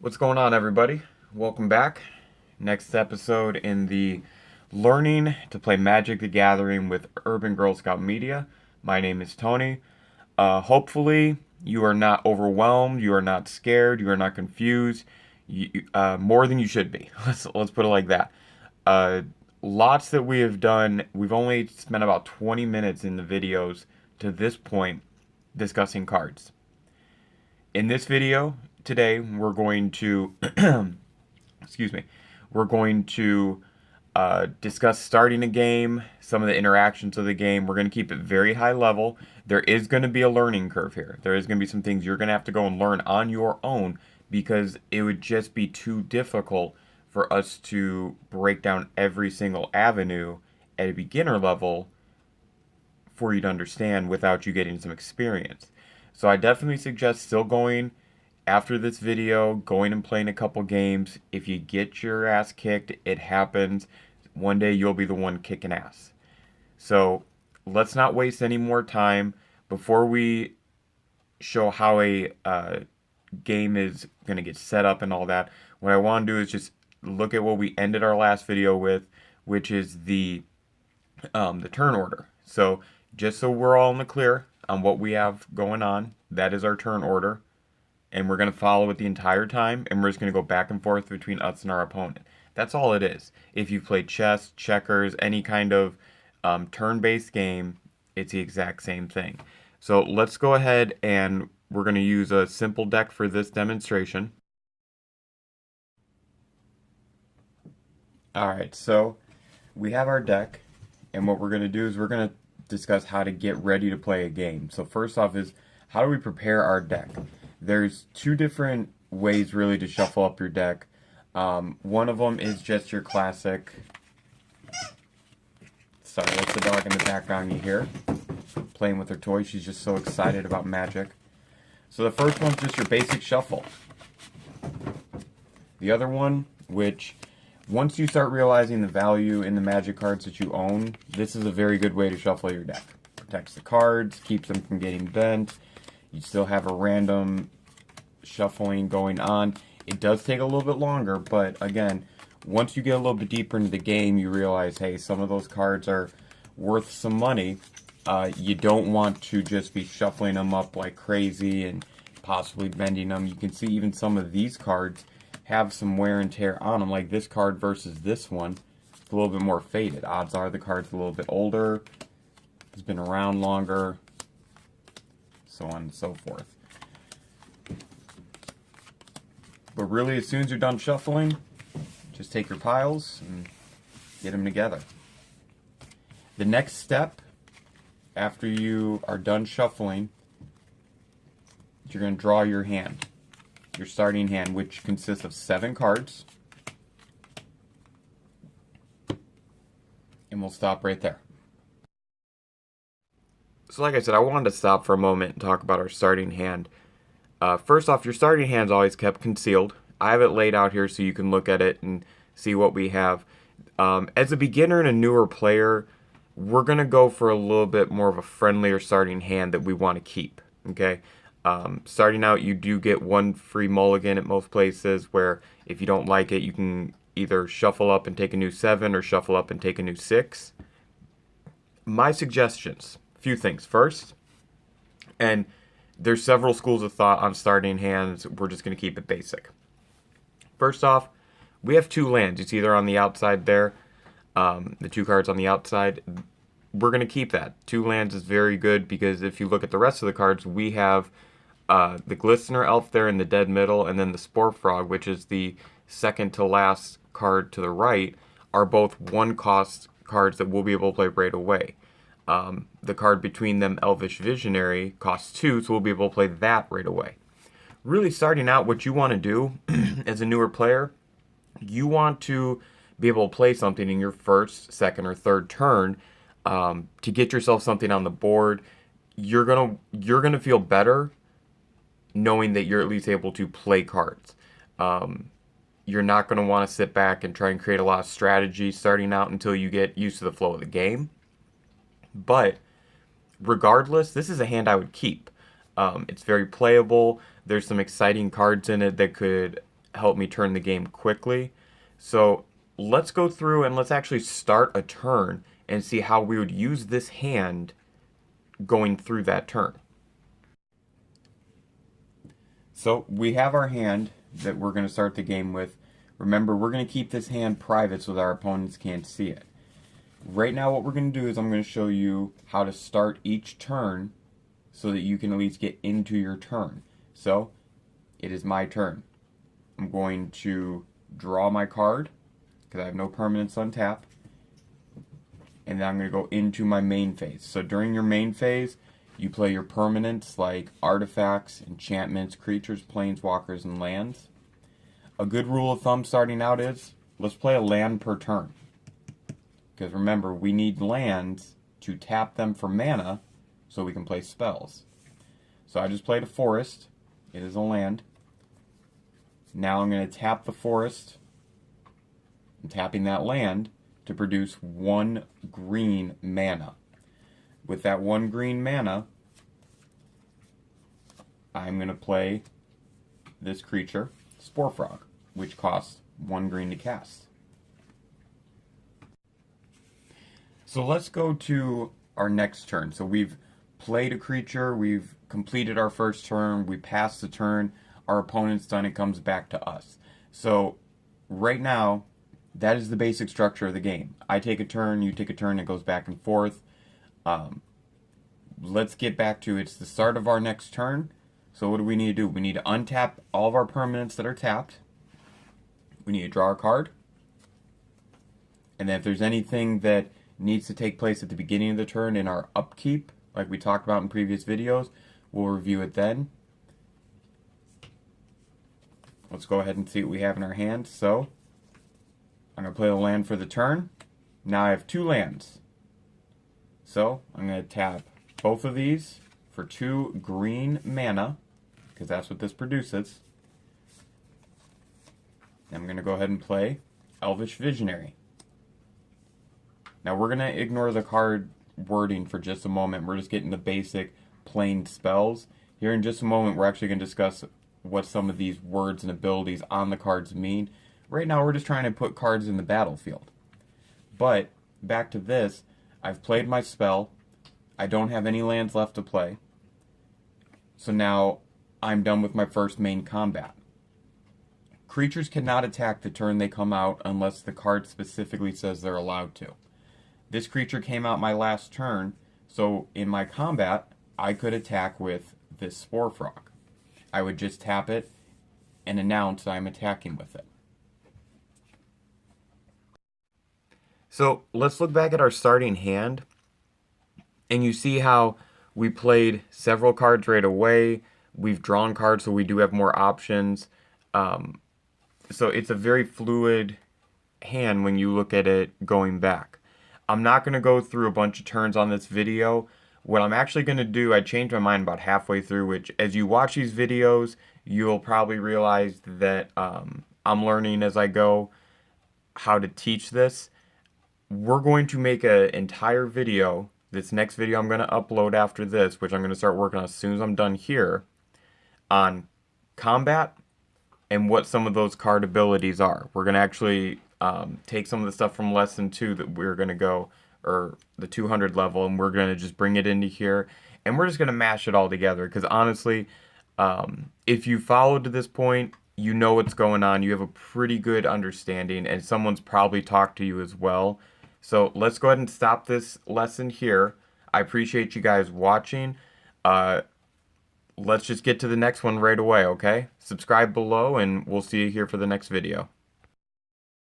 What's going on, everybody? Welcome back. Next episode in the Learning to Play Magic the Gathering with Urban Girl Scout Media. My name is Tony. Hopefully, you are not overwhelmed, you are not scared, you are not confused, more than you should be. Let's put it like that. Uh, Lots that we have done. We've only spent about 20 minutes in the videos to this point discussing cards. In this video today, we're going to, excuse me, we're going to discuss starting a game, some of the interactions of the game. We're going to keep it very high level. There is going to be a learning curve here. There is going to be some things you're going to have to go and learn on your own because it would just be too difficult for us to break down every single avenue at a beginner level for you to understand without you getting some experience. So I definitely suggest still going after this video, going and playing a couple games. If you get your ass kicked, it happens. One day you'll be the one kicking ass. So let's not waste any more time. Before we show how a game is going to get set up and all that, what I want to do is just look at what we ended our last video with, which is the turn order. So just so we're all in the clear on what we have going on, that is our turn order. And we're going to follow it the entire time, and we're just going to go back and forth between us and our opponent. That's all it is. If you've played chess, checkers, any kind of turn-based game, it's the exact same thing. So let's go ahead and we're going to use a simple deck for this demonstration. Alright, so we have our deck, and what we're going to do is we're going to discuss how to get ready to play a game. So first off is, how do we prepare our deck? There's two different ways really to shuffle up your deck. One of them is just your classic... Sorry, that's the dog in the background you hear. Playing with her toy. She's just so excited about Magic. So the first one's just your basic shuffle. The other one, which once you start realizing the value in the Magic cards that you own, this is a very good way to shuffle your deck. Protects the cards, keeps them from getting bent. You still have a random shuffling going on. It does take a little bit longer, but again, once you get a little bit deeper into the game, you realize, hey, some of those cards are worth some money. You don't want to just be shuffling them up like crazy and possibly bending them. You can see even some of these cards have some wear and tear on them, like this card versus this one. It's a little bit more faded. Odds are the card's a little bit older, it's been around longer, so on and so forth. But really, as soon as you're done shuffling, just take your piles and get them together. The next step, after you are done shuffling, you're going to draw your hand. Your starting hand, which consists of 7 cards. And we'll stop right there. So like I said, I wanted to stop for a moment and talk about our starting hand. First off, your starting hand's always kept concealed. I have it laid out here so you can look at it and see what we have. As a beginner and a newer player, we're going to go for a little bit more of a friendlier starting hand that we want to keep. Okay? Starting out, you do get one free mulligan at most places, where if you don't like it, you can either shuffle up and take a new 7 or shuffle up and take a new 6. My suggestions, a few things. First, and there's several schools of thought on starting hands. We're just going to keep it basic. First off, we have 2 lands. It's either on the outside there, the 2 cards on the outside. We're going to keep that. 2 lands is very good because if you look at the rest of the cards, we have the Glistener Elf there in the dead middle, and then the Spore Frog, which is the second to last card to the right, are both 1-cost cards that we'll be able to play right away. The card between them, Elvish Visionary, costs 2, so we'll be able to play that right away. Really starting out, what you want to do as a newer player, you want to be able to play something in your first, second, or third turn to get yourself something on the board. You're gonna feel better knowing that you're at least able to play cards. You're not going to want to sit back and try and create a lot of strategy starting out until you get used to the flow of the game. But regardless, this is a hand I would keep. It's very playable. There's some exciting cards in it that could help me turn the game quickly. So let's go through and let's actually start a turn and see how we would use this hand going through that turn. So we have our hand that we're going to start the game with. Remember, we're going to keep this hand private so that our opponents can't see it. Right now what we're going to do is I'm going to show you how to start each turn so that you can at least get into your turn. So it is my turn. I'm going to draw my card because I have no permanents on tap. And then I'm going to go into my main phase. So during your main phase, you play your permanents like artifacts, enchantments, creatures, planeswalkers, and lands. A good rule of thumb starting out is, let's play a land per turn. Because remember, we need lands to tap them for mana so we can play spells. So I just played a forest. It is a land. Now I'm going to tap the forest. I'm tapping that land to produce 1 green mana. With that 1 green mana, I'm going to play this creature, Spore Frog, which costs 1 green to cast. So let's go to our next turn. So we've played a creature, we've completed our first turn, we passed the turn, our opponent's done, it comes back to us. So right now, that is the basic structure of the game. I take a turn, you take a turn, it goes back and forth. Let's get back to, it's the start of our next turn. So what do we need to do? We need to untap all of our permanents that are tapped. We need to draw a card. And then if there's anything that needs to take place at the beginning of the turn in our upkeep, like we talked about in previous videos, we'll review it then. Let's go ahead and see what we have in our hand. So I'm going to play a land for the turn. Now I have 2 lands. So I'm going to tap both of these for 2 green mana, because that's what this produces. I'm going to go ahead and play Elvish Visionary. Now we're going to ignore the card wording for just a moment. We're just getting the basic plain spells. Here in just a moment we're actually going to discuss what some of these words and abilities on the cards mean. Right now we're just trying to put cards in the battlefield. But back to this, I've played my spell. I don't have any lands left to play. So now I'm done with my first main combat. Creatures cannot attack the turn they come out unless the card specifically says they're allowed to. This creature came out my last turn, so in my combat, I could attack with this Spore Frog. I would just tap it and announce I'm attacking with it. So let's look back at our starting hand, and you see how we played several cards right away. We've drawn cards, so we do have more options. So it's a very fluid hand when you look at it going back. I'm not going to go through a bunch of turns on this video. What I'm actually going to do, I changed my mind about halfway through, which as you watch these videos, you'll probably realize that I'm learning as I go how to teach this. We're going to make an entire video, this next video I'm going to upload after this, which I'm going to start working on as soon as I'm done here, on combat and what some of those card abilities are. We're going to actually take some of the stuff from lesson 2 that we're going to go, or the 200 level, and we're going to just bring it into here, and we're just going to mash it all together, because honestly, if you followed to this point, you know what's going on, you have a pretty good understanding, and someone's probably talked to you as well. So let's go ahead and stop this lesson here. I appreciate you guys watching. Let's just get to the next one right away, okay? Subscribe below, and we'll see you here for the next video.